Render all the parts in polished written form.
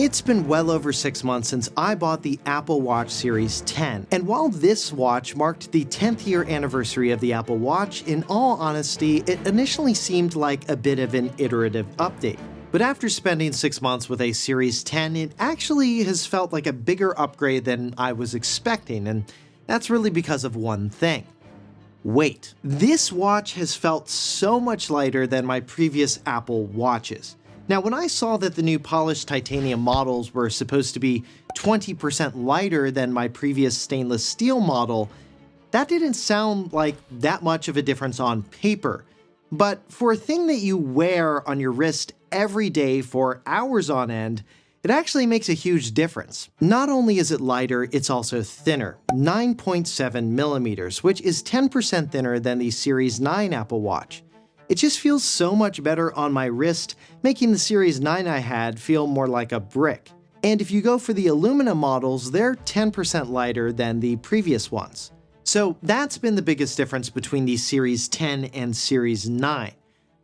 It's been well over 6 months since I bought the Apple Watch Series 10, and while this watch marked the 10th year anniversary of the Apple Watch, in all honesty, it initially seemed like a bit of an iterative update. But after spending 6 months with a Series 10, it actually has felt like a bigger upgrade than I was expecting, and that's really because of one thing. Weight. This watch has felt so much lighter than my previous Apple Watches. Now, when I saw that the new polished titanium models were supposed to be 20% lighter than my previous stainless steel model, that didn't sound like that much of a difference on paper. But for a thing that you wear on your wrist every day for hours on end, it actually makes a huge difference. Not only is it lighter, it's also thinner, 9.7 millimeters, which is 10% thinner than the Series 9 Apple Watch. It just feels so much better on my wrist, making the Series 9 I had feel more like a brick. And if you go for the aluminum models, they're 10% lighter than the previous ones. So that's been the biggest difference between the Series 10 and Series 9.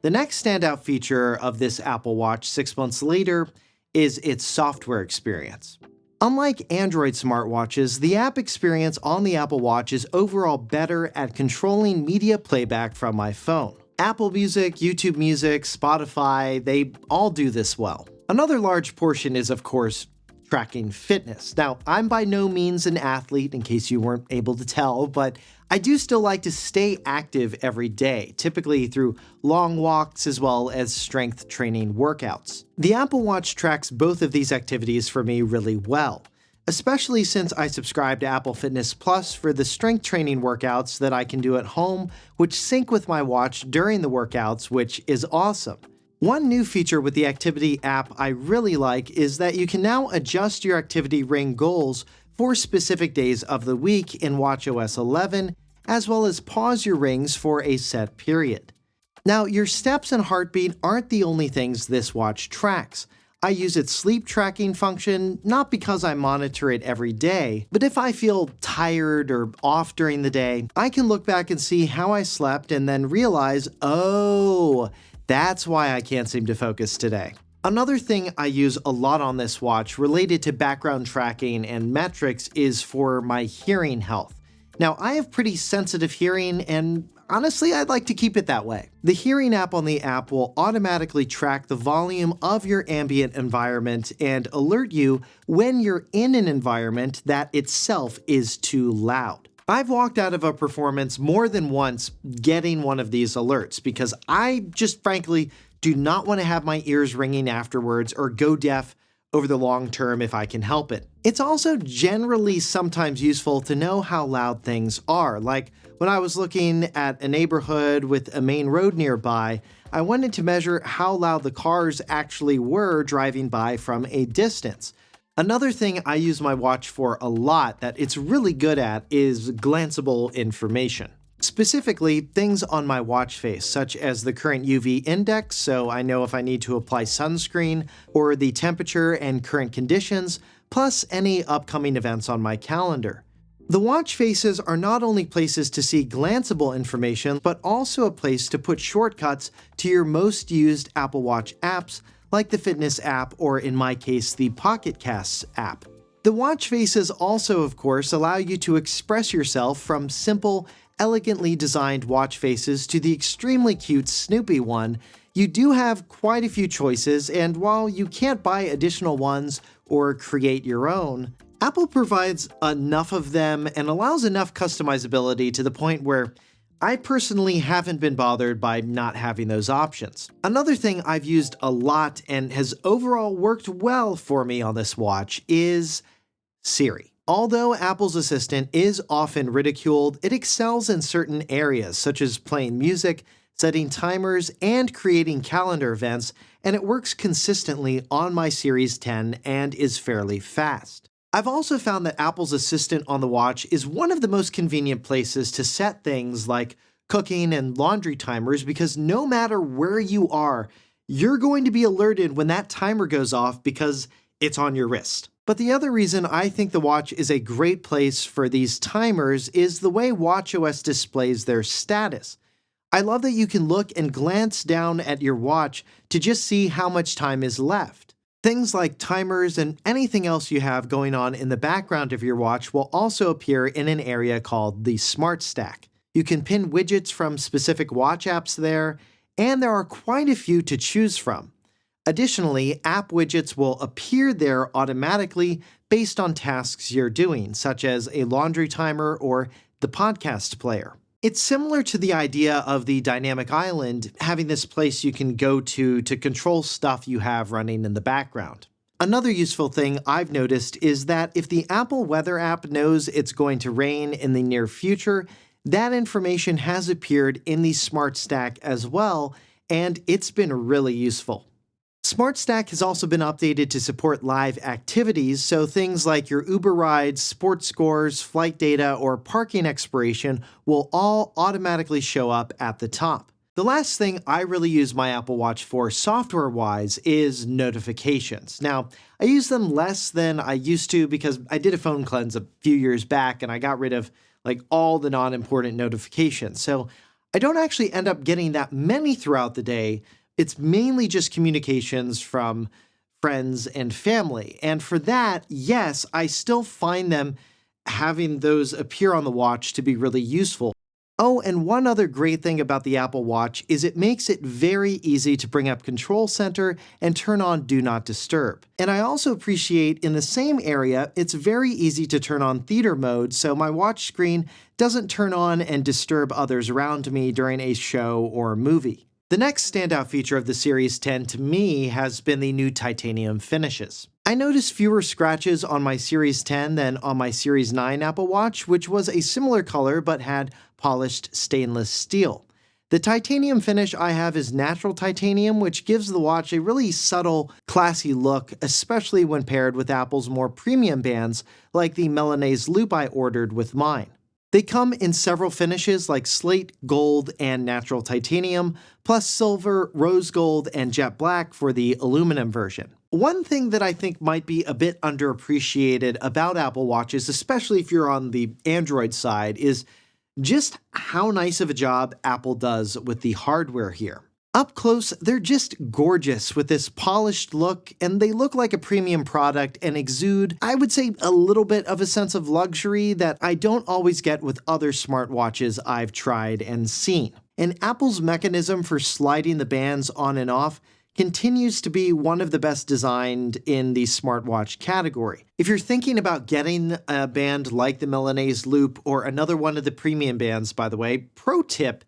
The next standout feature of this Apple Watch 6 months later is its software experience. Unlike Android smartwatches, the app experience on the Apple Watch is overall better at controlling media playback from my phone. Apple Music, YouTube Music, Spotify, they all do this well. Another large portion is, of course, tracking fitness. Now, I'm by no means an athlete, in case you weren't able to tell, but I do still like to stay active every day, typically through long walks as well as strength training workouts. The Apple Watch tracks both of these activities for me really well, especially since I subscribe to Apple Fitness Plus for the strength training workouts that I can do at home, which sync with my watch during the workouts, which is awesome. One new feature with the Activity app I really like is that you can now adjust your activity ring goals for specific days of the week in WatchOS 11, as well as pause your rings for a set period. Now, your steps and heartbeat aren't the only things this watch tracks. I use its sleep tracking function, not because I monitor it every day, but if I feel tired or off during the day, I can look back and see how I slept and then realize, oh, that's why I can't seem to focus today. Another thing I use a lot on this watch related to background tracking and metrics is for my hearing health. Now, I have pretty sensitive hearing, and honestly, I'd like to keep it that way. The Hearing app on the app will automatically track the volume of your ambient environment and alert you when you're in an environment that itself is too loud. I've walked out of a performance more than once getting one of these alerts because I just frankly do not want to have my ears ringing afterwards or go deaf over the long term if I can help it. It's also generally sometimes useful to know how loud things are. Like when I was looking at a neighborhood with a main road nearby, I wanted to measure how loud the cars actually were driving by from a distance. Another thing I use my watch for a lot that it's really good at is glanceable information. Specifically, things on my watch face, such as the current UV index, so I know if I need to apply sunscreen, or the temperature and current conditions, plus any upcoming events on my calendar. The watch faces are not only places to see glanceable information, but also a place to put shortcuts to your most used Apple Watch apps, like the Fitness app, or in my case, the Pocket Casts app. The watch faces also, of course, allow you to express yourself from simple, elegantly designed watch faces to the extremely cute Snoopy one. You do have quite a few choices, and while you can't buy additional ones or create your own, Apple provides enough of them and allows enough customizability to the point where I personally haven't been bothered by not having those options. Another thing I've used a lot and has overall worked well for me on this watch is Siri. Although Apple's assistant is often ridiculed, it excels in certain areas such as playing music, setting timers, and creating calendar events, and it works consistently on my Series 10 and is fairly fast. I've also found that Apple's Assistant on the watch is one of the most convenient places to set things like cooking and laundry timers because no matter where you are, you're going to be alerted when that timer goes off because it's on your wrist. But the other reason I think the watch is a great place for these timers is the way WatchOS displays their status. I love that you can look and glance down at your watch to just see how much time is left. Things like timers and anything else you have going on in the background of your watch will also appear in an area called the Smart Stack. You can pin widgets from specific watch apps there, and there are quite a few to choose from. Additionally, app widgets will appear there automatically based on tasks you're doing, such as a laundry timer or the podcast player. It's similar to the idea of the dynamic island, having this place you can go to control stuff you have running in the background. Another useful thing I've noticed is that if the Apple Weather app knows it's going to rain in the near future, that information has appeared in the Smart Stack as well, and it's been really useful. Smart Stack has also been updated to support live activities, so things like your Uber rides, sports scores, flight data, or parking expiration will all automatically show up at the top. The last thing I really use my Apple Watch for software-wise is notifications. Now, I use them less than I used to because I did a phone cleanse a few years back and I got rid of all the non-important notifications. So I don't actually end up getting that many throughout the day. It's mainly just communications from friends and family. And for that, yes, I still find them having those appear on the watch to be really useful. Oh, and one other great thing about the Apple Watch is it makes it very easy to bring up Control Center and turn on Do Not Disturb. And I also appreciate in the same area, it's very easy to turn on theater mode so my watch screen doesn't turn on and disturb others around me during a show or movie. The next standout feature of the Series 10 to me has been the new titanium finishes. I noticed fewer scratches on my Series 10 than on my Series 9 Apple Watch, which was a similar color but had polished stainless steel. The titanium finish I have is natural titanium, which gives the watch a really subtle, classy look, especially when paired with Apple's more premium bands like the Milanese loop I ordered with mine. They come in several finishes like slate, gold, and natural titanium, plus silver, rose gold, and jet black for the aluminum version. One thing that I think might be a bit underappreciated about Apple Watches, especially if you're on the Android side, is just how nice of a job Apple does with the hardware here. Up close, they're just gorgeous with this polished look, and they look like a premium product and exude, I would say, a little bit of a sense of luxury that I don't always get with other smartwatches I've tried and seen. And Apple's mechanism for sliding the bands on and off continues to be one of the best designed in the smartwatch category. If you're thinking about getting a band like the Milanese Loop or another one of the premium bands, by the way, pro tip,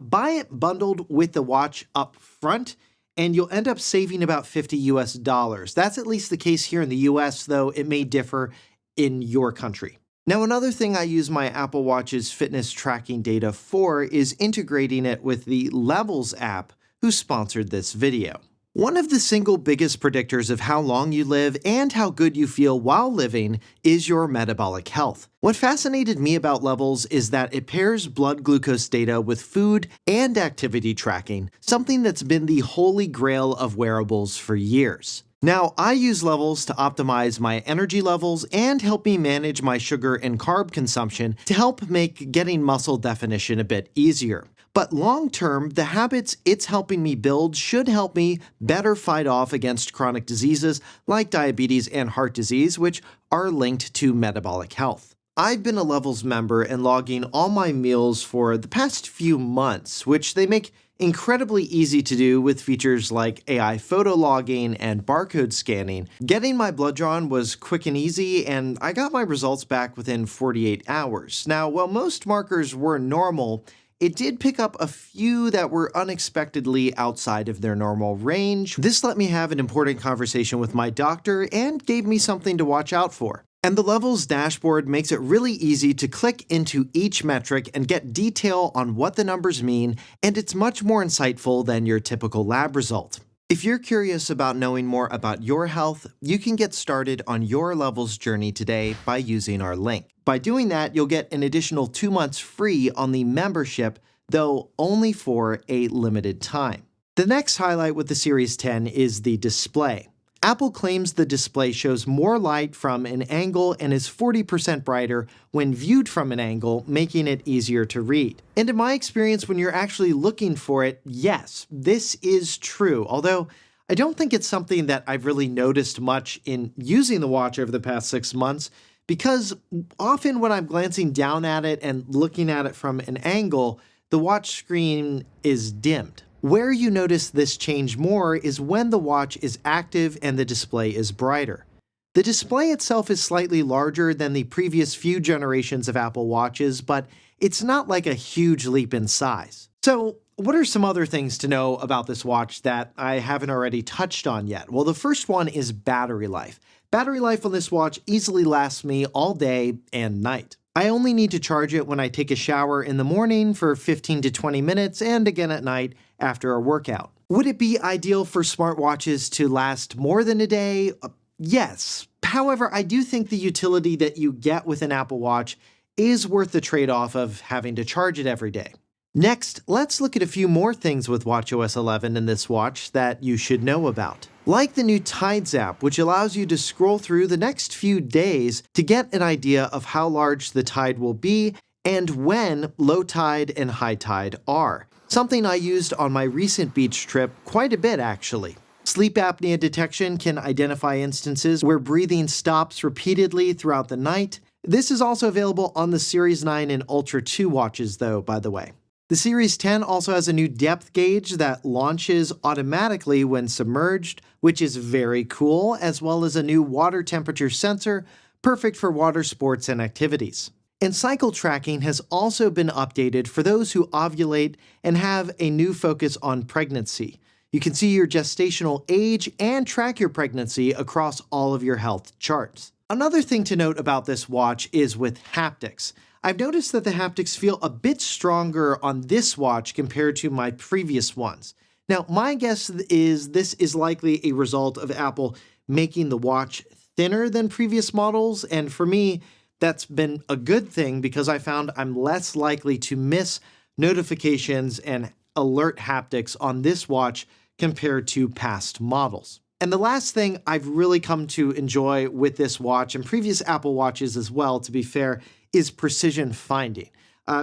buy it bundled with the watch up front, and you'll end up saving about $50 US. That's at least the case here in the US, though it may differ in your country. Now, another thing I use my Apple Watch's fitness tracking data for is integrating it with the Levels app, who sponsored this video. One of the single biggest predictors of how long you live and how good you feel while living is your metabolic health. What fascinated me about Levels is that it pairs blood glucose data with food and activity tracking, something that's been the holy grail of wearables for years. Now, I use Levels to optimize my energy levels and help me manage my sugar and carb consumption to help make getting muscle definition a bit easier. But long-term, the habits it's helping me build should help me better fight off against chronic diseases like diabetes and heart disease, which are linked to metabolic health. I've been a Levels member and logging all my meals for the past few months, which they make incredibly easy to do with features like AI photo logging and barcode scanning. Getting my blood drawn was quick and easy, and I got my results back within 48 hours. Now, while most markers were normal, it did pick up a few that were unexpectedly outside of their normal range. This let me have an important conversation with my doctor and gave me something to watch out for. And the Levels dashboard makes it really easy to click into each metric and get detail on what the numbers mean, and it's much more insightful than your typical lab result. If you're curious about knowing more about your health, you can get started on your Levels journey today by using our link. By doing that, you'll get an additional 2 months free on the membership, though only for a limited time. The next highlight with the Series 10 is the display. Apple claims the display shows more light from an angle and is 40% brighter when viewed from an angle, making it easier to read. And in my experience, when you're actually looking for it, yes, this is true, although I don't think it's something that I've really noticed much in using the watch over the past 6 months, because often when I'm glancing down at it and looking at it from an angle, the watch screen is dimmed. Where you notice this change more is when the watch is active and the display is brighter. The display itself is slightly larger than the previous few generations of Apple Watches, but it's not like a huge leap in size. So, what are some other things to know about this watch that I haven't already touched on yet? Well, the first one is battery life. Battery life on this watch easily lasts me all day and night. I only need to charge it when I take a shower in the morning for 15 to 20 minutes and again at night after a workout. Would it be ideal for smartwatches to last more than a day? Yes. However, I do think the utility that you get with an Apple Watch is worth the trade-off of having to charge it every day. Next, let's look at a few more things with watchOS 11 in this watch that you should know about. Like the new Tides app, which allows you to scroll through the next few days to get an idea of how large the tide will be and when low tide and high tide are. Something I used on my recent beach trip quite a bit, actually. Sleep apnea detection can identify instances where breathing stops repeatedly throughout the night. This is also available on the Series 9 and Ultra 2 watches, though, by the way. The Series 10 also has a new depth gauge that launches automatically when submerged, which is very cool, as well as a new water temperature sensor, perfect for water sports and activities. And cycle tracking has also been updated for those who ovulate and have a new focus on pregnancy. You can see your gestational age and track your pregnancy across all of your health charts. Another thing to note about this watch is with haptics. I've noticed that the haptics feel a bit stronger on this watch compared to my previous ones. Now, my guess is this is likely a result of Apple making the watch thinner than previous models, and for me, that's been a good thing because I found I'm less likely to miss notifications and alert haptics on this watch compared to past models. And the last thing I've really come to enjoy with this watch, and previous Apple Watches as well, to be fair, is precision finding.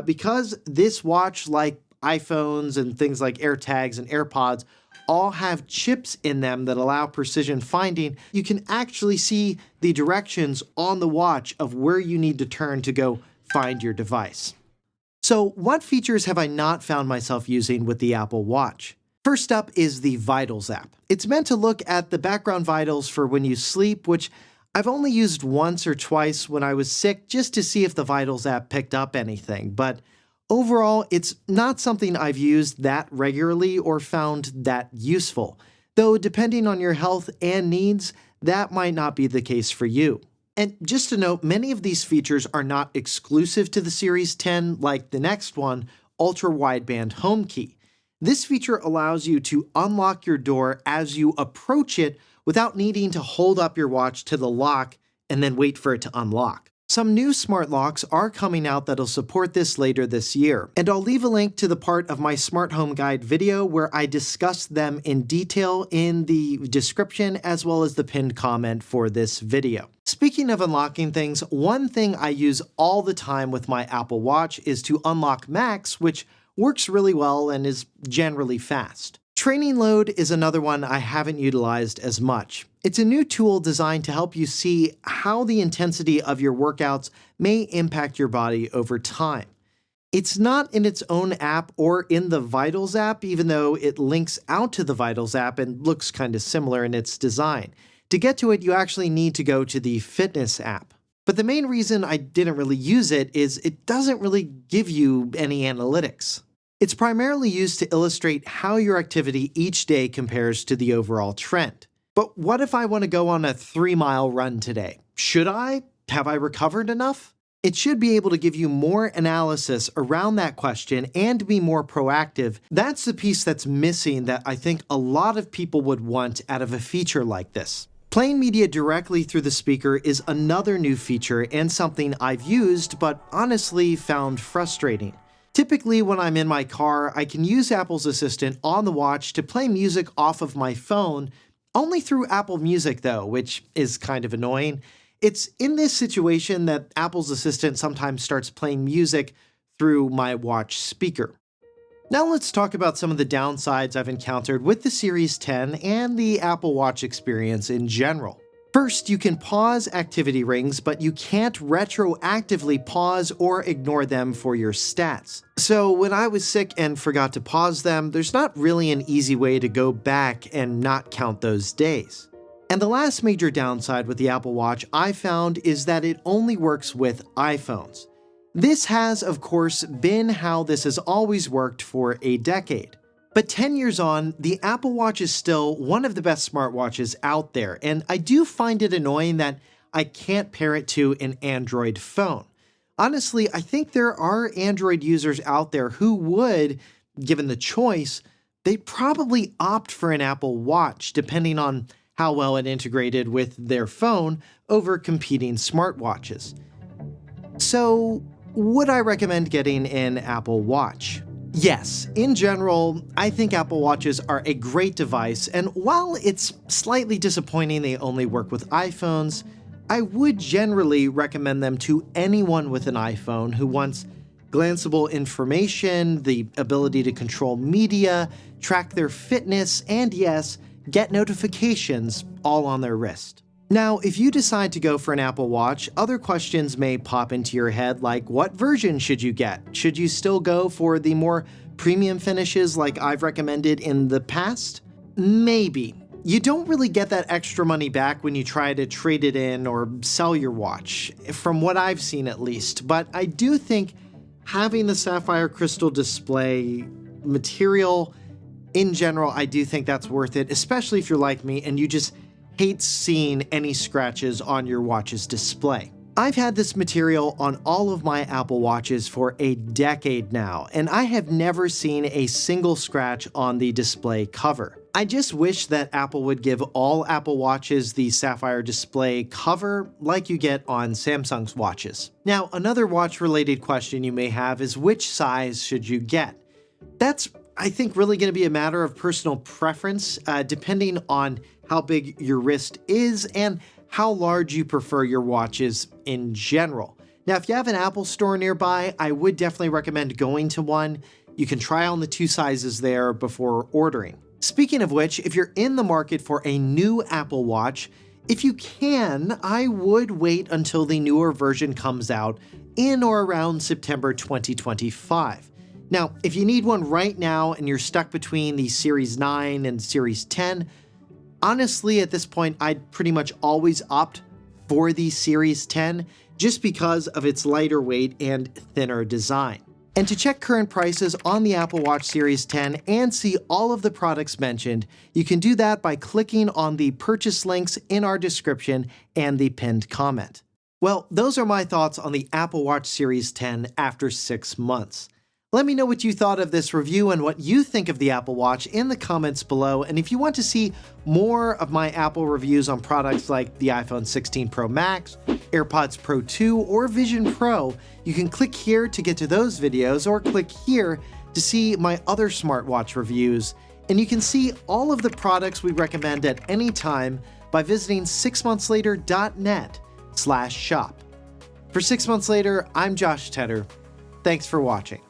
Because this watch, like iPhones and things like AirTags and AirPods, all have chips in them that allow precision finding, you can actually see the directions on the watch of where you need to turn to go find your device. So, what features have I not found myself using with the Apple Watch? First up is the Vitals app. It's meant to look at the background vitals for when you sleep, which I've only used once or twice when I was sick just to see if the Vitals app picked up anything, but overall, it's not something I've used that regularly or found that useful, though depending on your health and needs, that might not be the case for you. And just to note, many of these features are not exclusive to the Series 10, like the next one, Ultra-wideband HomeKey. This feature allows you to unlock your door as you approach it without needing to hold up your watch to the lock and then wait for it to unlock. Some new smart locks are coming out that'll support this later this year, and I'll leave a link to the part of my smart home guide video where I discuss them in detail in the description as well as the pinned comment for this video. Speaking of unlocking things, one thing I use all the time with my Apple Watch is to unlock Max, which works really well and is generally fast. Training Load is another one I haven't utilized as much. It's a new tool designed to help you see how the intensity of your workouts may impact your body over time. It's not in its own app or in the Vitals app, even though it links out to the Vitals app and looks kind of similar in its design. To get to it, you actually need to go to the Fitness app. But the main reason I didn't really use it is it doesn't really give you any analytics. It's primarily used to illustrate how your activity each day compares to the overall trend. But what if I want to go on a 3-mile run today? Should I? Have I recovered enough? It should be able to give you more analysis around that question and be more proactive. That's the piece that's missing that I think a lot of people would want out of a feature like this. Playing media directly through the speaker is another new feature and something I've used but honestly found frustrating. Typically, when I'm in my car, I can use Apple's Assistant on the watch to play music off of my phone, only through Apple Music though, which is kind of annoying. It's in this situation that Apple's Assistant sometimes starts playing music through my watch speaker. Now let's talk about some of the downsides I've encountered with the Series 10 and the Apple Watch experience in general. First, you can pause activity rings, but you can't retroactively pause or ignore them for your stats. So when I was sick and forgot to pause them, there's not really an easy way to go back and not count those days. And the last major downside with the Apple Watch I found is that it only works with iPhones. This has, of course, been how this has always worked for a decade. But 10 years on, the Apple Watch is still one of the best smartwatches out there, and I do find it annoying that I can't pair it to an Android phone. Honestly, I think there are Android users out there who would, given the choice, they'd probably opt for an Apple Watch, depending on how well it integrated with their phone over competing smartwatches. So, would I recommend getting an Apple Watch? Yes, in general, I think Apple Watches are a great device, and while it's slightly disappointing they only work with iPhones, I would generally recommend them to anyone with an iPhone who wants glanceable information, the ability to control media, track their fitness, and yes, get notifications all on their wrist. Now, if you decide to go for an Apple Watch, other questions may pop into your head like what version should you get? Should you still go for the more premium finishes like I've recommended in the past? Maybe. You don't really get that extra money back when you try to trade it in or sell your watch, from what I've seen at least, but I do think having the sapphire crystal display material, in general, I do think that's worth it, especially if you're like me and you just hate seeing any scratches on your watch's display. I've had this material on all of my Apple Watches for a decade now, and I have never seen a single scratch on the display cover. I just wish that Apple would give all Apple Watches the sapphire display cover like you get on Samsung's watches. Now, another watch-related question you may have is which size should you get? That's, I think, really going to be a matter of personal preference, depending on how big your wrist is and how large you prefer your watches in general. Now, if you have an Apple store nearby, I would definitely recommend going to one. You can try on the two sizes there before ordering. Speaking of which, if you're in the market for a new Apple Watch, if you can, I would wait until the newer version comes out in or around September 2025. Now, if you need one right now and you're stuck between the Series 9 and Series 10, honestly, at this point, I'd pretty much always opt for the Series 10 just because of its lighter weight and thinner design. And to check current prices on the Apple Watch Series 10 and see all of the products mentioned, you can do that by clicking on the purchase links in our description and the pinned comment. Well, those are my thoughts on the Apple Watch Series 10 after 6 months. Let me know what you thought of this review and what you think of the Apple Watch in the comments below. And if you want to see more of my Apple reviews on products like the iPhone 16 Pro Max, AirPods Pro 2, or Vision Pro, you can click here to get to those videos or click here to see my other smartwatch reviews. And you can see all of the products we recommend at any time by visiting 6monthslater.net/shop. For 6 Months Later, I'm Josh Tedder. Thanks for watching.